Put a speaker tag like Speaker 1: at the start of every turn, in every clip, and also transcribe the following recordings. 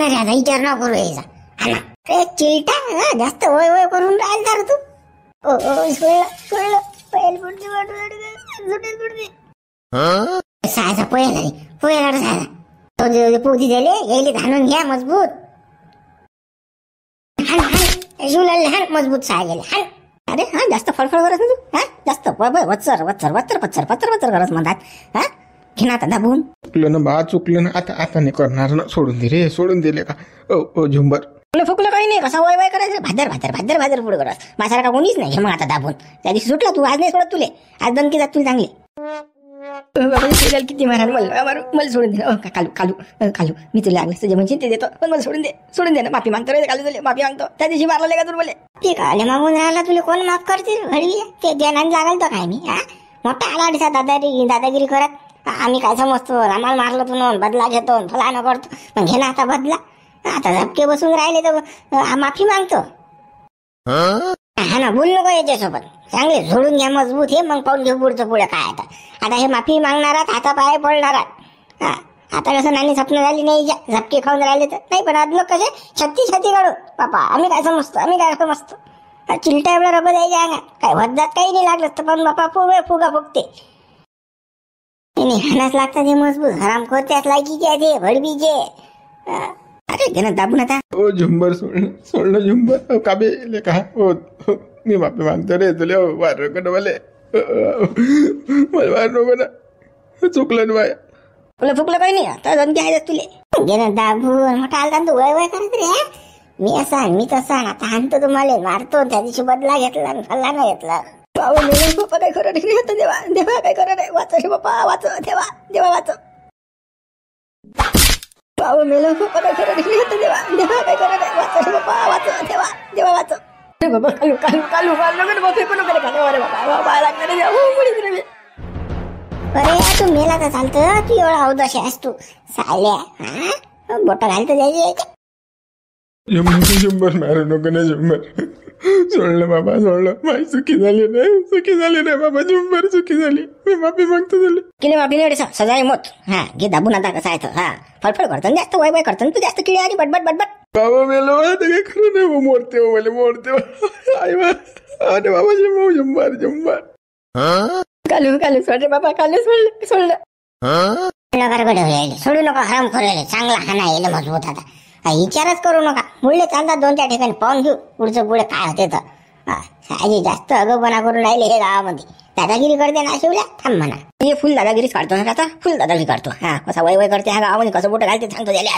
Speaker 1: ना रे आता विचार न करू यायचा. हा ना रे चिलटा जास्त वय वय करून राहिल तू. ओ सोडलं पैल बुडते सायचा पोयाला सायचा पोती दिले यायले घालून घ्या मजबूत. हाण मजबूत साय गेले हाण. अरे हा जास्त फळफळ करत ना तू. हा जास्त वच्चर वच्चर वच्चर पच्चर पच्चर पच्चर करत म्हणतात. हा घे ना आता दाबून.
Speaker 2: चुकलं ना बा चुकलं ना. आता नाही करणार ना. सोडून दे रे सोडून दिले का. ओ झुंबर
Speaker 1: फुकलं काही नाही. कसा वय वय करायचं भादर पुढे करत माझ्याला का कोणीच नाही. घे मग आता दाबून. त्या दिवशी सुटला तू आज नाही सोडत तुले. आज दणकी जात तुला चांगले. किती मारा मला सोडून दे. कालू मी तुला लागले तुझे म्हणजे ते देतो पण मला सोडून दे ना. माफी मागतो रे कालू तुला माफी मागतो. त्या दिवशी मारला का तू बोले ते काले मागून राहिला तुला कोण माफ करते घडवी. ते ध्यानाने लागल तो काय मी. हा मोठा आला अडीसा दादागिरी करत. आम्ही काय समजतो आम्हाला मारलं तू नोंद बदला घेतो फलानं करतो. मग घे ना आता बदला. आता झपके बसून राहिले तर माफी मागतो. हा ना बोल नको याच्यासोबत. चांगले झोडून घ्या मजबूत. हे मग पाहून घेऊ पुढचं पुढे काय. आता हे माफी मागणारात हाता पाय पडणारात. आता कसं नानी स्वप्न झाली नाही झपके खाऊन राहिले तर नाही. पण आज लोक कसे छत्ती काढू बापा. आम्ही काय समजतो चिलटा एवढा रब द्यायच्या अंगात काय वजात काही नाही लागलं तर पण बापा फुगा फुगते. हाणाच लागतात हे मजबूत. हराम खोरत्याच लायकीचे आहे ते भडबीचे. अरे घे ना दाबून आता.
Speaker 2: ओ झुंबर सोडलं झुंबर काबे का. मी माफी मागतो रे तुला. वार नको मले मला वार नको ना. चुकलं ना बाया.
Speaker 1: तुला फुकलं काही नाही. आता दणकी आहे तुले. घे ना दाबून. मोठा आलता तू वय वय करत रे. मी असा मी तसा आता आणतो तुम्हाला मारतो. त्या दिवशी बदला घेतला फल्ला नाही घेतला. बाबा मेलं पप्पा काय खरं नाही होतं. देवा काय खरं नाही. वाच रे पप्पा वाच. देवा वाच. बाबा मेलं पप्पा काय खरं नाही होतं. देवा काय खरं नाही. वाच रे पप्पा वाच. देवा वाच. बाबा कालू फेकू नको रे बाबा लागणार रे. अरे तू मेला तर चालतं. तू एवढा अवदश आहेस तू साल्या. हा बोट घालतो जायचे.
Speaker 2: झुंबर मारू नको ना झुंबर. सोडलं बाबा सोडलं. माझी चुकी झाली नाही बाबा. झुंबर चुकी झाली. मी माफी मागतो तुला.
Speaker 1: किती माफी नाही सजाय मोत. हा घे दाबून आता कसं आहे. हा फडफड करतो जास्त वय वय करतो तू. जास्त किळी आली बटबट
Speaker 2: बाबा मेलो ते काही खरं नाही. मोडते मला मोडते. अरे बाबा झुंबर
Speaker 1: कालू सोड रे बाबा. कालू सोडलं सोडू नका. हराम खोरायले चांगला हाना येईल मजबूत. आता विचारच करू नका. मुळे चालतात 2-4 ठिकाणी पाहून घेऊ पुढचं पुढे काय होते तर. साजी जास्त अगोपणा करून राहिले हे गावामध्ये. दादागिरी करते ना शिवल्या थांब म्हणा. हे फुल दादागिरीच काढतो ना आता. फुल दादागिरी काढतो. हा कसा वय वय करते ह्या गावामध्ये. कसं बोट घालते सांगतो त्याला.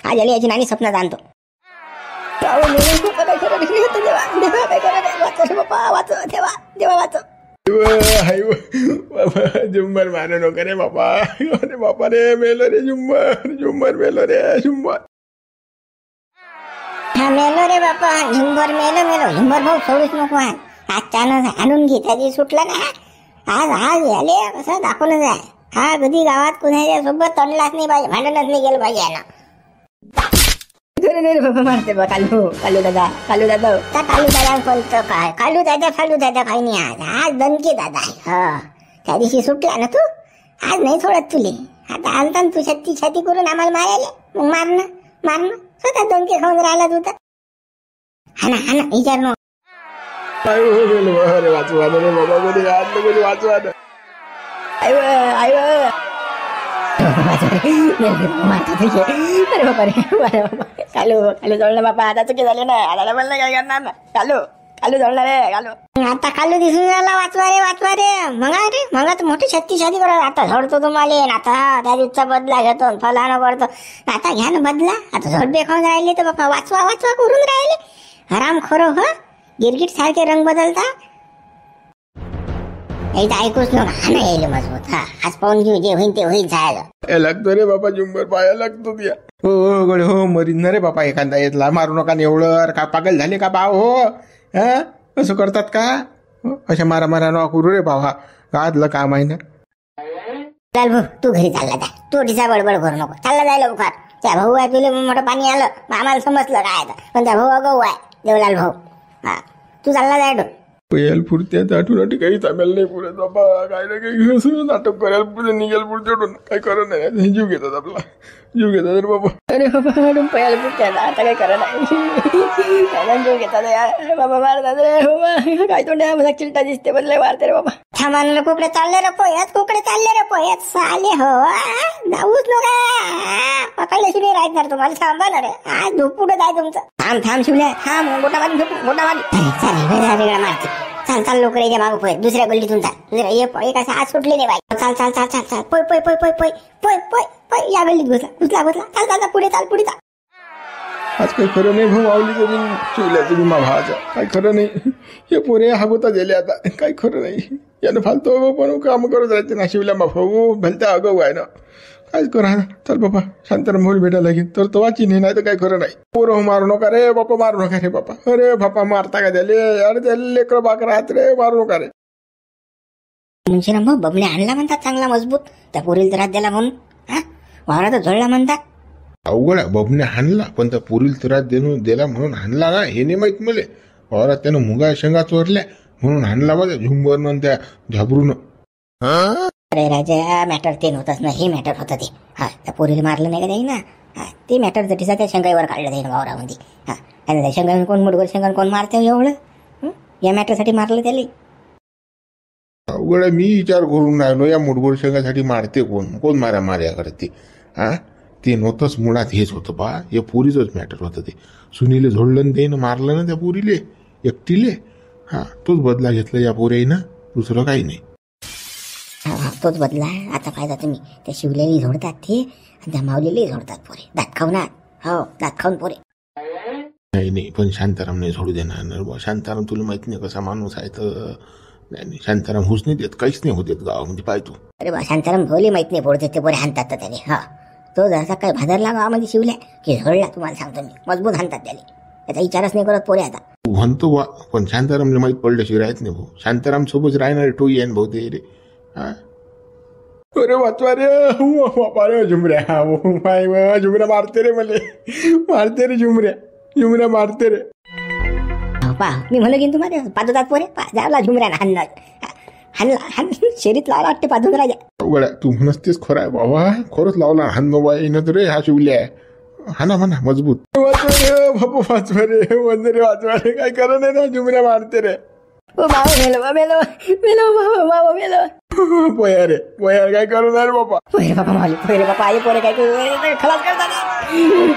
Speaker 1: आज याली याची नानी स्वप्नात आणतो. देवा काय करत आहे. वाच रे बाबा वाच. देवा वाच.
Speaker 2: बाबा झुंबर मारू नको रे बाबा. अरे बापा रे मेलो रे झुंबर मेलो रे झुंबर.
Speaker 1: हा मेलो रे बापा. झुंबर मेलो. झुंबर भाऊ सोडूच नको. आज चानस आणून घे. त्याची सुटला ना. आज याले कसं दाखवूनच आहे. हा कधी गावात कुणाच्या सोबत तडलाच नाही पाहिजे. भांडणच नाही गेलं पाहिजे ना. बाबा मारते बा कालू दादा कालू दादा बोलतो काय. कालू दादा काही नाही. आज दणके दादा आहे. त्या दिवशी सुटला ना तू. आज नाही सोडत तुले. आता आणता तू छाती करून आम्हाला मारायला. मग मारणं स्वतः दणके खाऊन राहिला तू तर. हा ना विचार नको.
Speaker 2: अरे वाचवा रे बाबा. कोणी वाचवा.
Speaker 1: अरे बाबा रे कालू जळलं बाबा. आता चुकी झाली ना. आला बोललं काय करणार ना. कालू जळणार रे कालू. आता कालू दिसून राहिला. वाचवा रे मग तर मोठी छत्ती करा. आता झडतो तुम्हाला. आता त्या दिवसा बदला घेतो फलानं करतो. आता घ्या ना बदला. आता झडबे खाऊन राहिले तर बाबा वाचवा करून राहिले. हराम खरं हो. गिरगिट सारखे रंग बदलता. ऐकूच नका. हा नाही येईल मजबूत. हा आज पाहून घेऊ. जे होईल ते होईल. जायला
Speaker 2: लागतो रे बाबा. झुंबर पाया लागतो तुया. हो गडे हो मरीन ना रे बापा. एखादा येतला मारू नका. एवढं का पागल झाले का बाव हो. असं करतात का. अशा मारा न करू रे बाबा. आजलं काम आहे ना.
Speaker 1: लाल भाऊ तू घरी चालला जाय. तू ढिसा बडबड करू नको. चालला जाय लवकर. त्या भाऊ आहे तुला मोठं पाणी आलं. आम्हाला समजलं काय. पण त्या भाऊ अगो आहे देवलाल भाऊ. हा तू चालला जाय.
Speaker 2: यायला पुरते आठवण काही थांबेल नाही पुरत बाबा. काय ना काही नाटक करायला पुढे निघेल पुढे काय करत नाही. जीव घेतात आपला. जीव घेतात रे बाबा.
Speaker 1: अरे बाबा रुपयाला पुट्याला आता काय करा नाही जीव घेतात यार बाबा मारतात रे बाबा काय तोंड्या मला चिलटा दिसते बदले मारते रे बाबा. थांबाला कुकडे चालले रे पोह्यात कुकडे चालले रे पोह्यात साले हो जाऊच नका पकडल्याशिवाय राहत ना तुम्हाला थांबा ना रे आज झोपुडे जाय तुमचं. थांब थांब शिवल्या थांब गोटा मारून झोपू गोटा मारून वेगळा मारते. चाल चाल लोक याच्या मागं पोय दुसऱ्या गल्लीतून चाल दुसऱ्या एक असं आज सुटले नाही बाई. चाल चाल चाल चाल चाल पोय पोय पोय पोय पोय पोय पोय पोय या गल्लीत घुसला घुसला घुसला चाल चाल पुढे चाल पुढे चाल.
Speaker 2: आज काही खरं नाही भाऊ माऊली तुम्ही शिवल्या तुम्ही मा भावाचा काय खरं नाही. हे पोरे हागोता गेले आता काही खरं नाही. यानं फालतो पण काम करत राहते ना शिवल्या मा भाऊ भलत्या अगो आहे ना काय करा. चल बाबा शांताराम भाऊ भेटायला लागेल तर तो वाची नाही तर काही खरं नाही. पोरं मारू नका रे बापा मारू नका रे बापा. अरे बापा मारता का त्याले अरे त्याला लेकरं बाकर राहत रे मारू नका रे.
Speaker 1: म्हणजे ना मग बबले आणला म्हणतात चांगला मजबूत त्या पोरीला त्रास द्याला म्हणून हा वावरात झोडला म्हणतात.
Speaker 2: अवघड आहे बबने हाणला पण त्या पुरील त्रास दिला म्हणून हाणला ना हे नाही माहित मले. वावरात त्यानं मुगा शेंगा चोरल्या म्हणून हाणला बघा झुंबरनं त्या झाबरून.
Speaker 1: अरे राजा मॅटर ते नव्हतंच ना हे मॅटर होतं ते. हा त्या पोरीला मारलं नाही का त्याही ना हा ते मॅटर साठी त्या शेंगाईवर काढलं जाईन वावरामध्ये. हा आणि त्या शेंगाईवर कोण मुडगोर शेंगा कोण मारते एवढं या मॅटरसाठी मारलं त्याला.
Speaker 2: अवघड मी विचार करून राहिलो या मुडगोड शेंगासाठी मारते कोण कोण मार्या करते. हा ते नव्हतंच मुळात हेच होतं बा हे पुरीचंच मॅटर होतं ते. सुनीले झोडलं ते मारलं ना त्या पुरीले एकटीले. हा तोच बदला घेतला या पोरीनं दुसरं काही नाही.
Speaker 1: हा तोच बदला आता फायदा तुम्ही त्या शिवलेली झोडतात ते आणि त्या माऊलीलाही झोडतात पोरे दात खाऊन. हो दात खाऊन पोरे.
Speaker 2: नाही पण शांताराम नाही झोडू देणार. शांताराम तुला माहित नाही कसा माणूस आहे तर. नाही शांताराम हुस नाही देत काहीच नाही होत गावामध्ये पाय तू.
Speaker 1: अरे बा शांताराम भोले माहित नाही पडते ते पोरे हाणतात तर त्याने. हा तो जसा काय भादरला गावामध्ये शिवल्या की झोडला तुम्हाला सांगतो मी मजबूत हाणतात त्याने त्याचा विचारच नाही करत पोरे आता.
Speaker 2: तू म्हणतो बा पण शांतारामला माहित पडल्याशिवाय राहत नाही भाऊ. शांताराम सोबत राहणारे टोई आहे भाऊ ते रे. अरे वाचवा रे बापा रे झुमऱ्या झुमऱ्या मारते रे मले मारते रे झुमऱ्या मारते रे.
Speaker 1: पा मी म्हणलं की तुम्हाला पादतात पोरे जावला झुमऱ्यानं हाणला हाणला शरीत लावला वाटते पादून राजा.
Speaker 2: अवघड तू म्हणतेस खरं आहे बाबा खरंच लावला हान बाबा येणं रे हा शिवल्या हाना म्हणा मजबूत. वाचवा रे बापू वाचवा रे वंदरे वाचवा रे काय करा नाही ना झुमऱ्या मारते रे.
Speaker 1: बाबा मेलो मेलो मेलो बाबा मेलो
Speaker 2: पोया रे काय करणार बाबा.
Speaker 1: पोरे बाबा मावली पोरे बाबा आई पोरे काय खलास करतात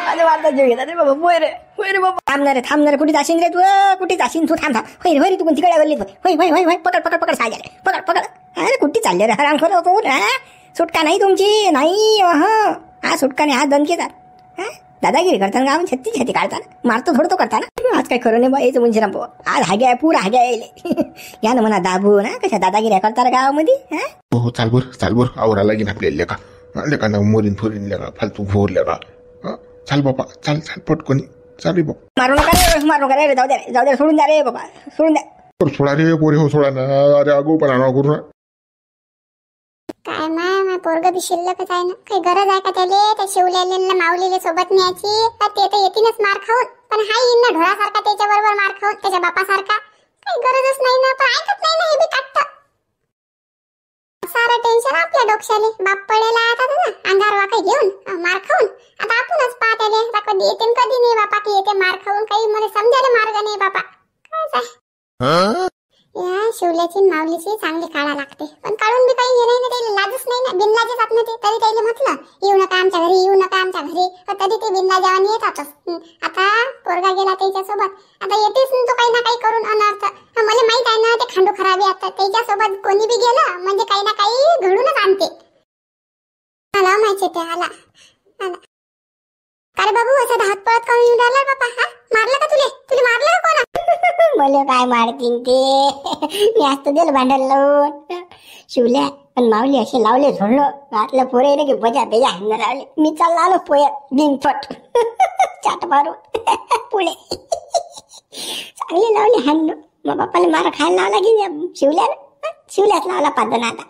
Speaker 1: आणि वार्ता जीव घेतात रे बाबा. पोरे बाबा थांबणार कुठे जाशील रे तू कुठे जाशील तू थांब होय होय तू तिकडे गल्लीत होय होय होय होय पकड साजा रे पकड. अरे कुठे चालले रे हराम खरं होतो सुटका नाही तुमची नाही. हा सुटका नाही हा दणकेदार हा दादागिरी करताना गाव छत्ती काढताना मारतो थोडं करताना. आज काय खरं नाही बा यायचं म्हणजे ना आज हाग्या पूर हाग्या यायले या ना म्हणा दाबू ना कशा दादागिरी करता गावामध्ये.
Speaker 2: हो चाल बर आवरा लागेल आपल्याला लेका ना मोरीन फोरीन लेका फालतू भोरल्या का. चाल बाबा चाल पटकनी चाल रे बाबा.
Speaker 1: मारू नका रे जाऊ दे सोडून द्या रे बाबा सोडून द्या.
Speaker 2: सोडा रे पोरे हो सोडा ना. अरे अगो पण आणा करू ना
Speaker 3: काय माय पोरग बी शिल्लकच आहे ना. काही गरज आहे का त्याले त्या शिवलेल्या माऊलीले सोबत न्यायची. ते तर येतीनच मार खाऊन पण हाय इन्ना ढोळासारखा त्याच्या बरोबर मार खाऊन त्याच्या बापासारखा काही गरजच नाही ना. पण ऐकत नाही ना हे बी काटत. सारं टेन्शन आपल्या डोक्याले बाप पडेला आता ना अंगार वाका घेऊन मार खाऊन. आता आपणच पाहताले कधी येते कधी नाही बापा की येते मार खाऊन. काही मला समजायला मार्ग नाही बापा काय आहे. या शिवल्याची माऊलीची चांगली काढा लागते पण काढून बी काही हे नाही ना. त्याला लाजच नाही ना बिनलाजेच आप ते तरी त्याला म्हटलं येऊ नका आमच्या घरी तरी ते बिनलाजावानी येतातच. आता पोरगा गेला त्याच्यासोबत आता येतेच तो काही ना काही करून अनर्थ. मला माहित आहे ना ते खांडू खराबी आता त्याच्यासोबत कोणी बी गेलं म्हणजे काही ना काही घडूनच आणते. आला माहिती ते आला अरे बाबू असं हात पळत काऊन येऊन राहिला बापा. हा मारलं का तुले मारलं का कोणा.
Speaker 1: मला काय मारतील ते मी आज तर दिलं भांडण लावून शिवल्या पण माऊली असे लावले झोडलं आतलं पोरे रे की बजा बेजा हाणं लावले. मी चालला आलो पोयात बिनफट चाट मारू पुढे चांगले लावले हाणलं. मग बाप्पाला मारा खायला लावला की शिवल्याच लावला पादन. आता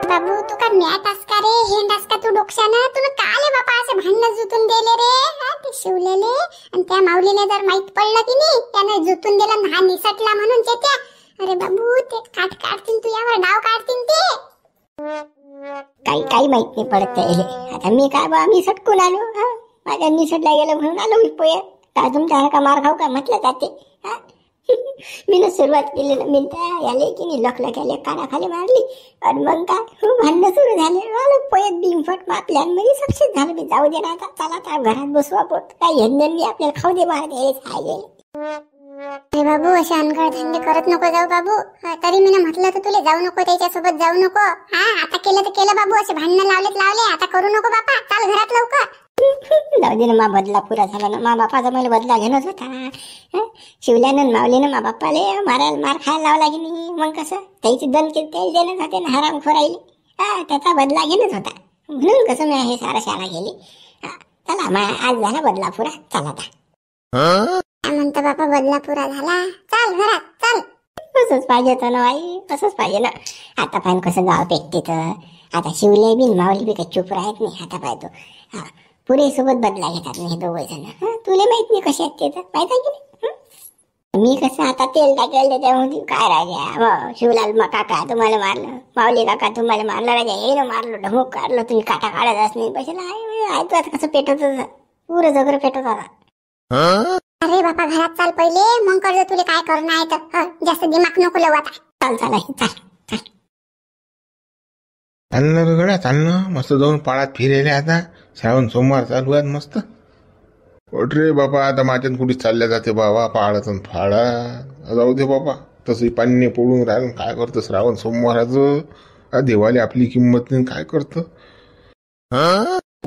Speaker 3: बाबू तू का मॅट असका रे हेंड असका तू डोक्यानं तुला काले बापा असे भांडण जुतून दिले रे. ते शिवलेले आणि त्या माऊलीने जर माहित पडलं की नाही त्यानं जुतून दिलं हा निसटला म्हणून त्या. अरे बाबू ते काढतील तू यावर डाव काढतील ते.
Speaker 1: काही काही माहित नाही पडत त्याले. आता मी काय बा, मी सटकून आलो. माझ्या निसटला गेलं म्हणून आलो मी पोहे. काय तुमच्या का मार खाऊ का म्हटलं जाते. मी सुरुवात केली ना, मी याले की नाही लखलख्याले कानाखाली मारली आणि मग काय भांडणं सुरू झाले. आलो पोहेत बिमफट प्लॅनमध्ये सक्सेस झालं. मी जाऊ दे ना आता, चला आता घरात बसू आपण. काय हेंदन मी आपल्याला खाऊ दे मार द्यायला.
Speaker 3: अरे बाबू, असे अनगळ धंदे करत नको जाऊ बाबू. तरी मी म्हटलं तर तुला जाऊ नको, त्याच्यासोबत जाऊ नको. आता केलं तर केलं बाबू, असे भांडणं लावले. आता करू नको बापा, चाल घरात लवकर.
Speaker 1: जाऊ दे ना, मा बदला पुरा झाला ना. मा बापाचा मला बदला घेणंच होता. शिवल्यानं मावलीनं मा बाप्पाले मारायला मार खायला लावला की नाही. मग कसं त्याची दन केली त्याला देणंच होते ना, हराम खोरायली. त्याचा बदला घेणंच होता. म्हणून कसं मी हे सारा शाळा गेली. चला आज झाला बदला पुरा, चला आता.
Speaker 3: काय म्हणतो बापा, बदला पुरा झाला, चाल घरात चाल.
Speaker 1: असंच पाहिजे होतं ना बाई, असंच पाहिजे ना. आता पाहिजे कसं गाव पेटते तर. आता शिवले बी मावली बी काही चुप राहत नाही. आता पाहतो पुरे सोबत बदला घेतात नाही हे दोघे जण. तुला माहित नाही कसे आहेत ते तर, माहित आहे की नाही. मी कसं आता तेल टाकेल त्याच्यामध्ये. काय राजा शिवलाल मग काका तुम्हाला मारलं, माऊली काका तुम्हाला मारलं, राजा हे ना मारलं, ढमूक काढलं, तुम्ही काटा काढतच नाही. पैशाला आहे तू आता कसं पेटवत होतं, पुरं जगर पेटवत होता.
Speaker 3: अरे बापा घरात चाल पहिले, मग कर्ज तुला काय करणं आहे तर. जास्त दिमाग नको लावू आता.
Speaker 1: चाल चाल चाल.
Speaker 2: चालणं गड्या चालणं, मस्त जाऊन पाळात फिरायला. आता श्रावण सोमवार चालू आहेत मस्त. उठ रे बाबा, आता माझ्यात कुठे चालल्या जाते बाबा, पाळातून फाळा. जाऊ दे बाबा, तसंही पाणी पडून राहिलं. काय करतं श्रावण सोमवाराचं, देवाला आपली किंमत नाही. काय करतं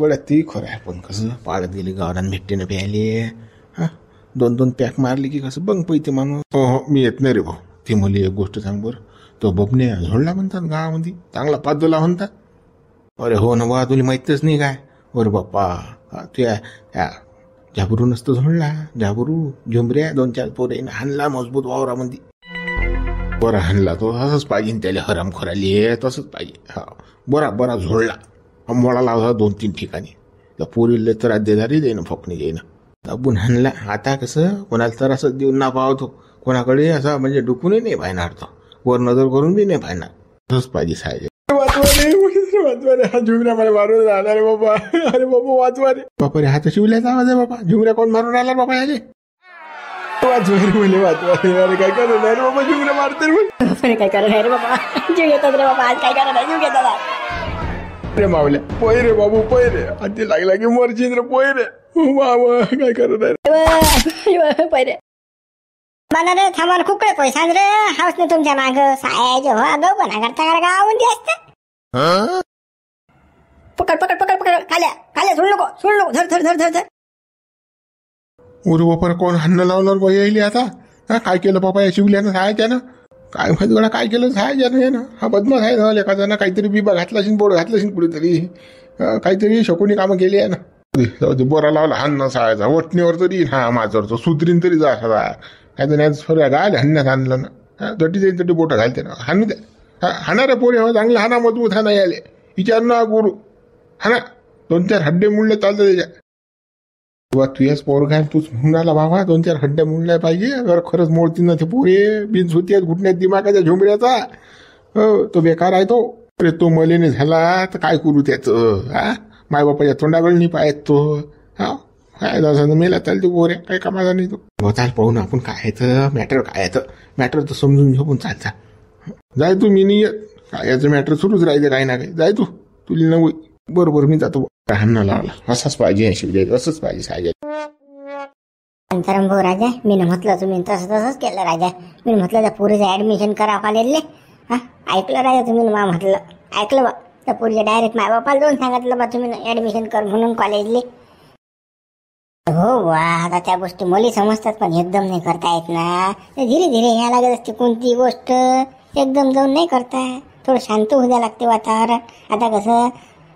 Speaker 2: गड्या, ती खरं आहे. पण कसं पाळत गेले गावरान भेटते ना प्यायले. 2-2 पॅक मारले की कसं बंग पैते माणूस. हो मी येत नाही रे भाऊ. ते मला एक गोष्ट सांग बरं, तो बबने झोडला म्हणतात गावामध्ये, चांगला पाजला म्हणतात. अरे हो ना बा, तुला माहितच नाही काय. अरे बाप्पा, त्या झाबरू नसतं झोडला, झाबरू झुमऱ्या 2-4 पोरे हाणला मजबूत वावरामध्ये. बरा हाणला तो, असंच पाहिजे त्याला हराम खोराली, तसंच पाहिजे. हा बरा झोडला, अंबोळा लावला 2-3 ठिकाणी. त्या पोरीला तर अध्येदारी देणं फोकणी देणं दाबून हाणला. आता कसं कोणाला तर असं देऊन ना पावतो, कोणाकडे असं म्हणजे डुकूनही नाही पाहणार, तो वर नजर करून बी नाही पाहणार. तसंच पाहिजे साहेब. वाचवा रे, हा झुमऱ्या मला मारून राहिला रे बाबा. अरे बाबा वाचवा रे बापा रे, हा तर शिवल्याचा आवाज आहे बाबा. झुमऱ्या कोण मारून राहिला बाबा याले? वाचवा रे मुले, वाचवा रे. अरे काय करत नाही रे बाबा, झुमऱ्या मारते रे. काय करत नाही रे बाबा, जीव घेतात रे बाबा. आज काय करत नाही, जीव घेतात रे मावल्या. पोय रे बाबू, पोय रे. आधी लागला की मरशील रे, पोय रे. काय करत आहे रे
Speaker 1: मला रे. थांबा कुकडे पैसा रे, हाऊस नाही तुमच्या माग सायाचे हो. अगं बना करता गावामध्ये असतात. पकड पकड पकड पकड, खाल्या सोड नको, धर.
Speaker 2: उरे बापा, कोण हाणं लावणार बाई यायली आता. काय केलं बाबा या शिवल्यानं सायाच्यानं? काय माहिती गडा काय केलं सायाच्यानं यानं. हा बदमाश आहे ना एखाद्यानं. काहीतरी बिबा घातला असेल, बोर्ड घातला असेल कुठेतरी. काहीतरी शकुनी कामं केली आहे ना. बोरा लावला हाणं सायाचा, वटणीवर तरी हा माझ्यावर सुधरीन तरी जा सदा. काय तर नाही गायला हाणण्यात आणलं ना, तटी जाईल तटी बोटं घालते ना. हाणू द्या, हाणारे पोरे हो चांगलं हाना, मजबूत हाना याले. विचार ना गुरु हाना, 2-4 हड्डे मुळले चालतं त्याच्या. तू तुझ्याच पोर काय तूच म्हणून आला बाबा, 2-4 हड्डे मुळल्या पाहिजे. अगर खरंच मोडतील ना ते पोरे, बिन सुती घुटण्यात दिमागाच्या झुमऱ्याचा. हो तो बेकार आहे तो. अरे तो मलेने झाला तर काय करू त्याचं. माय बापाच्या तोंडाकडे नाही पाहत तो. हा काय असं मेला चालते पोऱ्या, काही कामाचा नाही तो. चाल पाहू ना आपण काय येतं मॅटर, काय येतं मॅटर तर समजून घेऊ. पण चाल जाय तू, मी नाही येत. काय याचं मॅटर सुरूच राहते काही ना काही. जाय तू, तुला नव्हे. बरोबर मी जातो. हाणं लावला, असाच पाहिजे शिवजायचं, असंच पाहिजे साहेब.
Speaker 1: अंतरम भाऊ राजा, मी म्हटलं तुम्ही तसंच केलं राजा. मी म्हटलं त्या पोरीचं ऍडमिशन करा कॉलेजले. ऐकलं राजा तुम्ही, मा म्हटलं ऐकलं बा. त्या पोरीच्या डायरेक्ट माय बापाला जाऊन सांगितलं बा तुम्ही ऍडमिशन कर म्हणून कॉलेजले. हो वा, आता त्या गोष्टी मुली समजतात पण एकदम नाही करता येत ना. धीरे धीरे या लागत असते कोणती गोष्ट, एकदम जाऊन नाही करता. थोडं शांत होऊ द्या लागते वातावरण. आता कसं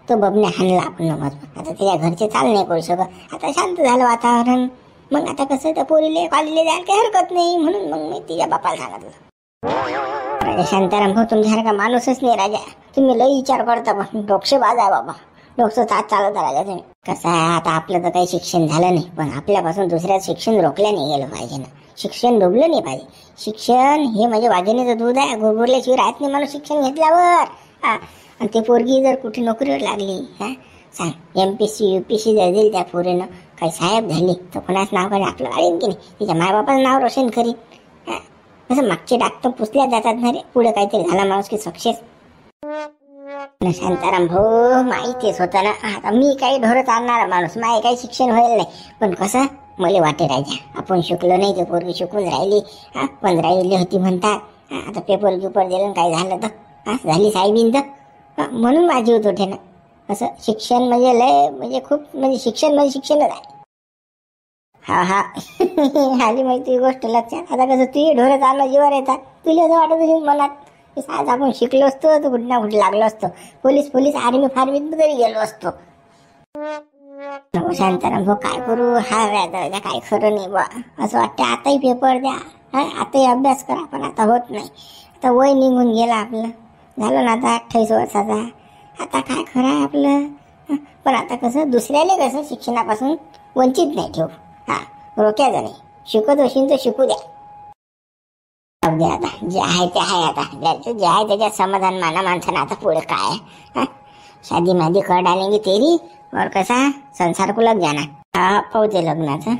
Speaker 1: तो बबने हाणला आपण मजबूत, आता त्याच्या घरचे चाल नाही करू शकत. आता शांत झालं वातावरण. मग आता कसं त्या पोरीले कॉलेजला जायला काही हरकत नाही, म्हणून मग मी तिच्या बापाला सांगितलं. राजा शांताराम भाऊ तुमच्यासारखा माणूसच नाही राजा. तुम्ही लई विचार करता, पण डोक्षेबाज आहे बाबा. डोकं तास चालवता राजा तुम्ही. कसं आहे आता आपलं तर काही शिक्षण झालं नाही, पण आपल्यापासून दुसऱ्या शिक्षण रोखल्या नाही गेलं पाहिजे ना. शिक्षण डुबलं नाही पाहिजे. शिक्षण हे म्हणजे वाघिणीचं दूध आहे, गुरगुरल्याशिवाय राहत नाही माणूस शिक्षण घेतल्यावर. आणि ते पोरगी जर कुठे नोकरीवर लागली सांग MPC UPC जर दिली त्या पोरीनं काही साहेब झाली तर कोणाचं नाव काय आपलं काढेन की नाही, तिच्या मायबापाचं नाव रोशन करीन. कसं मागचे डाग तर पुसल्या जातात ना रे, पुढे काहीतरी झाला माणूस की सक्सेस. शांताराम भाऊ माहितीच होतं ना, आता मी काही ढोरं चालणारा माणूस, माझे काही शिक्षण व्हायला नाही, पण कसं मला वाटे राजा आपण शिकलो नाही, ते पोरगी शिकून राहिली 15 इले होती म्हणतात. आता पेपर दिलं काय झालं तर झाली साहेबीन तर म्हणून माझी होत होते ना. असं शिक्षण म्हणजे लय म्हणजे खूप म्हणजे शिक्षणच आहे. हा आली माहिती गोष्ट लक्षात. आता कसं तुझी ढोरं चालणं जीवर येतात, तुला असं वाटत असेल मनात आज आपण शिकलो असतो तर कुठे ना कुठे लागलो असतो, पोलीस आर्मी फार्मीत तरी गेलो असतो. शांताराम भाऊ काय करू, हा व्याज काय खरं नाही बा. असं वाटतं आताही पेपर द्या, आताही अभ्यास करा, पण आता होत नाही. आता वय निघून गेला आपलं, झालं ना आता 28 वर्षाचा. आता काय खरं आहे आपलं. पण आता कसं दुसऱ्याला कसं शिक्षणापासून वंचित नाही ठेवू, रोक्याचं नाही. शिकत असेल तर शिकू द्या. आता जे आहे ते आहे, आता ज्याचं जे आहे त्याच्यात समाधान माना माणसानं. आता पुढे काय शादी मादी कर डालेंगे तेरी और कसा संसार को लग जाना. पाहते लग्नाचं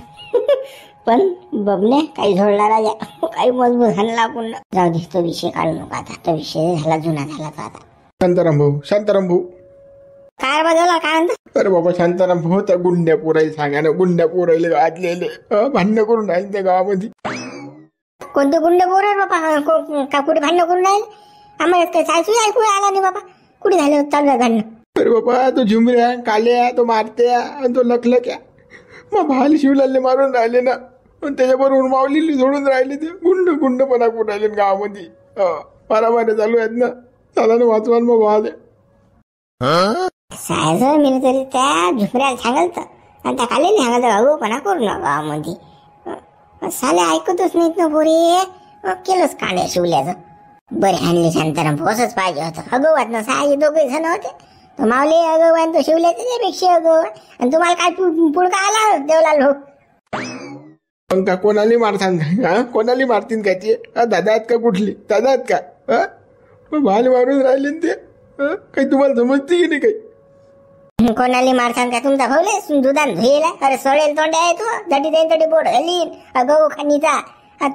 Speaker 1: पण बघणे काही झोडला राजा, काही मजबूत झाला आपण. जाऊ दे तो विषय काढू नका आता, तो विषय झाला जुना झाला तो आता.
Speaker 2: शांताराम भाऊ
Speaker 1: काय बदलला काय म्हणतो.
Speaker 2: अरे बाबा शांताराम भाऊ त्या गुंड्या पोरायला सांगा ना, गुंड्या पोरायला गाजलेले भांडणं करून राहिले त्या गावामध्ये.
Speaker 1: कोणते गुंड पोर आहे बाबा, का कुठे भांडणं करून राहील. आम्हाला ऐकू आला नाही बाबा, कुठे झालं चालू भांडणं.
Speaker 2: अरे बाबा तो झुमऱ्या काल्या, तो मारत्या आणि तो लखलक्या मग भाल शिवलालने मारून राहिले ना, पण त्याच्याबरोबर माऊलीली सोडून राहिले. ते गुंडपणा करून राहिले गावामध्ये. मारामाऱ्या चालू आहेत ना, चला ना वाचवाल मग भाले
Speaker 1: साहेब. मी तरी त्या झुमऱ्याला सांगाल आणि त्या काल्याने सांगाल अगोपणा करू नका गावामध्ये. साले ऐकतच नाहीत ना पोरे, केलंच कांड्या शिवल्याचं. बरे आणले शांताराम भाऊ, असंच पाहिजे होतं. अगोवात ना साहे दोघे जण होते, तो माऊली अगोवा तो शिवल्या त्याच्यापेक्षा अगोवा. आणि तुम्हाला काय पुढका आला देवलाल भाऊ.
Speaker 2: मग का कोणाला मारतात का, कोणाला मारतील का ते. दादा आहेत का, कुठली दादा आहेत का. भाल मारून राहिले ते काही तुम्हाला समजते की नाही काही.
Speaker 1: कोणाला मारसान का तुमचा भाऊले दुधान धुईला. अरे सोडेल तोंड आहे तो, जटी जाईन तटी बोट हलीन अगो खानीचा.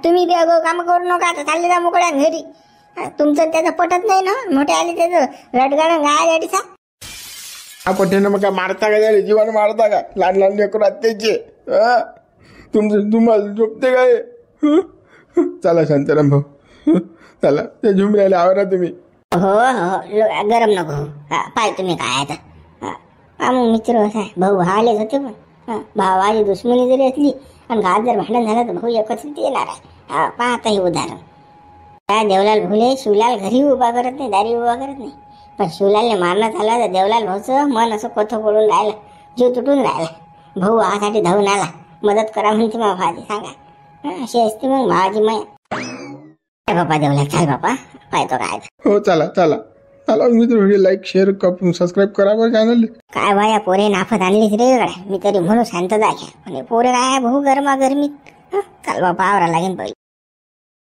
Speaker 1: तुम्ही बी अगो काम करू नका, आता चालले जा मोकळ्या घरी. तुमचं त्याचं पटत नाही ना, मोठे आले त्याचं रडगाणं गायचा.
Speaker 2: हा पठ्यानं मग काय मारता का, झाले जीवन मारता का, लहान लेकरात त्याचे. तुम्हाला झोपते काय. चला शांताराम भाऊ चला, त्या झुमऱ्याला आवरा तुम्ही.
Speaker 1: हो गरम नको पाय तुम्ही काय आता. मग मित्र असा आहे, भाऊ भावालेच होते, पण भावाची दुश्मनी जरी असली आणि घात जर भांडण झालं तर भाऊ एकत्रित येणार आहे. पाहता हे उदाहरण. त्या देवलाल भुले शिवलाल घरी उभा करत नाही, दारी उभा करत नाही, पण शिवलालने मारण्यात आला तर देवलाल भाऊचं मन असं कोथं पडून राहिलं, जीव तुटून राहिला. भाऊ भावासाठी धावून आला, मदत करा म्हणते मग भाजी सांगा. अशी असते मग भावाची माया. बापा देवलाल चाल बापा, पाहतो काय.
Speaker 2: हो चला मित्र, व्हिडिओ लाईक शेअर सबस्क्राईब करा बरं चॅनल.
Speaker 1: काय बाया पोरे नाफत आणलीच रे गड्या. मी तरी म्हणून शांत जाय, पण पोरे काय भाऊ गरमागरमीत. चाल बापा आवरा लागेल पहिले.